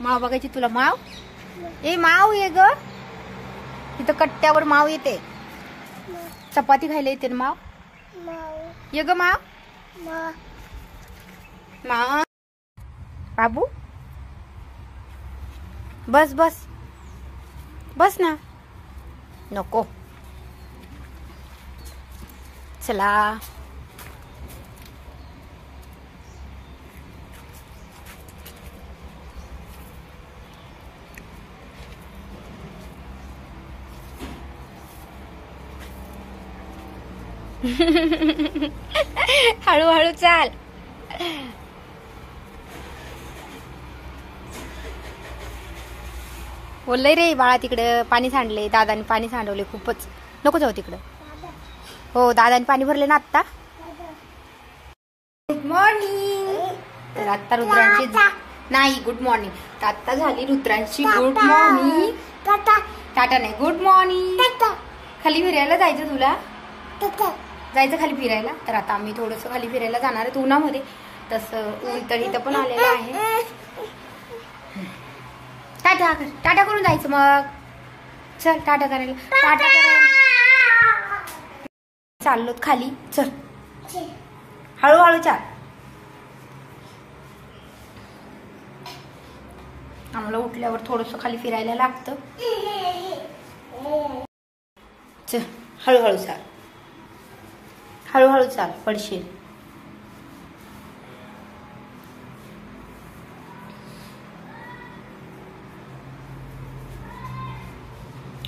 माव बघायची तुला? माव ए माव ये ग, इथं कट्ट्यावर माव येते. चपाती खायला येते ना माव. ये ग माव. माव बाबू बस बस बस ना. नको चला. हळूहळू चाल. बोललंय रे बाळा, तिकडे पाणी सांडले. दादाने पाणी सांडवले खूपच. नको जाऊ तिकडं. हो दादाने पाणी भरले ना आत्ता. Good morning. तर आत्ता रुद्रांची नाही गुड मॉर्निंग. तर आत्ता झाली रुद्रांची गुड मॉर्निंग. टाटा नाही गुड मॉर्निंग. खाली फिरायला जायचं तुला? जायचं खाली फिरायला. तर आता आम्ही थोडस खाली फिरायला जाणार आहे उन्हामध्ये. तसं ऊन तर इथं पण आलेलं आहे. टाटा कर. टाटा करून जायचं मग. चल टाटा करायला. टाटा करायला चाललो खाली. चल हळूहळू चाल. आम्हाला उठल्यावर थोडस खाली फिरायला लागतं. चल हळूहळू चाल. हळूहळू चाल पडशील.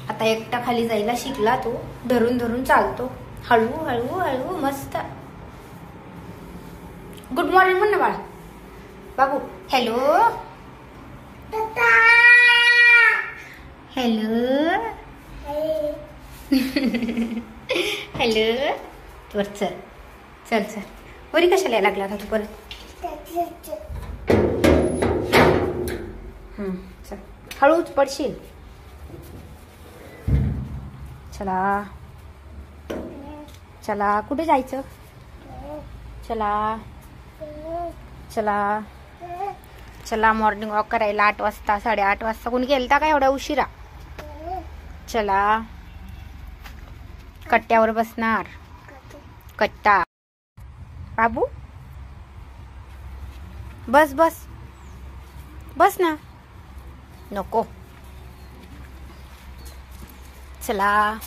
आता एकटा खाली जायला शिकला तो. धरून धरून चालतो. हळू हळू हळू मस्त. गुड मॉर्निंग म्हण ना बाळा. बाबू हॅलो हॅलो हॅलो. वर चल चल चल. वरी कशाला लागला का तू परत? चल हळूच पडशील. चला चला. कुठे जायचं? चला चला चला. मॉर्निंग वॉक करायला 8 वाजता 8:30 वाजता. कोणी गेलता का एवढा उशिरा? चला. कट्ट्यावर बसणार. कट्टा. बाबू बस बस बस ना. नको चला.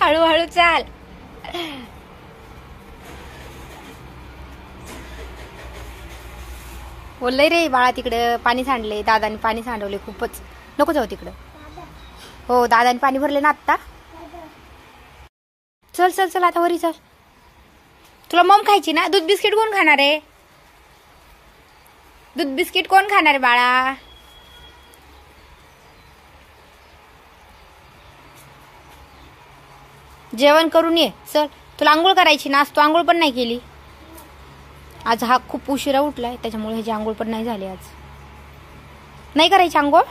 हळूहळू चाल. बोललंय रे बाळा, तिकडे पाणी सांडले. दादाने पाणी सांडवले खूपच. नको जाऊ तिकडं. हो दादाने पाणी भरले ना आत्ता. चल चल चल आता वरी चल. तुला मम खायची ना? दूध बिस्किट कोण खाणार आहे? दूध बिस्किट कोण खाणार आहे बाळा? जेवण करून ये. चल तुला आंघोळ करायची ना. आज तू आंघोळ पण नाही केली. आज हा खूप उशिरा उठलाय त्याच्यामुळे ह्याची आंघोळ पण नाही झाली. आज नाही करायची आंघोळ?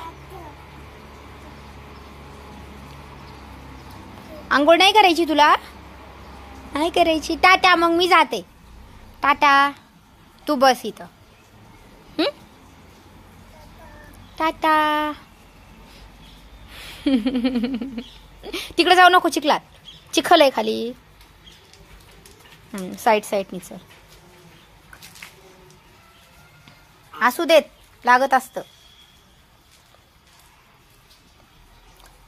आंघोळ नाही करायची तुला? नाही करायची. टाटा मग मी जाते. टाटा. तू बस इथं. टाटा. तिकडे जाऊ नको. चिखलात चिखल आहे खाली. साईड साईडनी चल. असू देत, लागत असतं.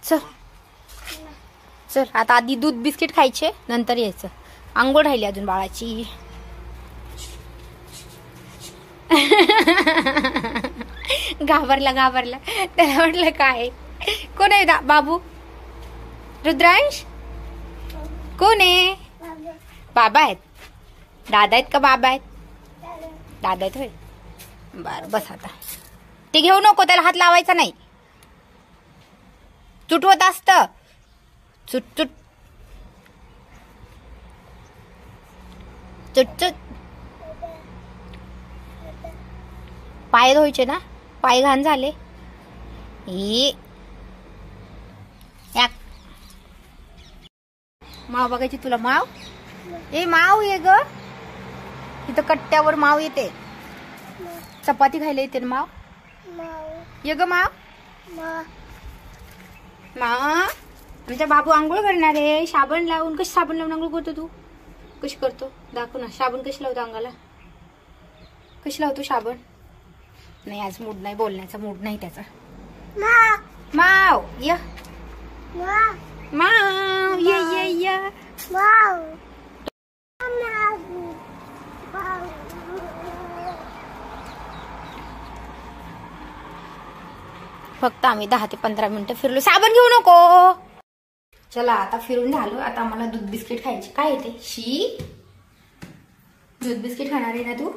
चल चल. आता आधी दूध बिस्किट खायचे, नंतर यायचं. आंघोळ राहिली अजून बाळाची. घाबरला घाबरला. त्याला म्हटलं काय कोण आहे? बाबू रुद्रांश कोण आहे? बाबा आहेत. दादा आहेत का बाबा आहेत? दादा आहेत होय. बर बस आता. ते घेऊ नको, त्याला हात लावायचा नाही. चुटवत असत. चुट चुट चुट चुट. पाय धुवायचे ना. पाय घाण झाले. माव बघायची तुला. माव माव ये ग. इथं कट्ट्यावर माव येते. चपाती खायला येते ना माव. ये ग माव. आमच्या बाबू आंघोळ करणार आहे. साबण लावून. कशी साबण लावून आंघोळ करतो तू? कशी करतो दाखव ना. साबण कशी लावतो अंगाला? कशी लावतो साबण? नाही आज मूड नाही, बोलण्याचा मूड नाही त्याचा. माव ये. माव ये ये ये. फक्त आम्ही 10 ते 15 मिनिटं फिरलो. साबण घेऊ नको. चला आता फिरून झालो. आता आम्हाला दूध बिस्किट खायचे. काय येते शी? दूध बिस्किट खाणार आहे ना तू?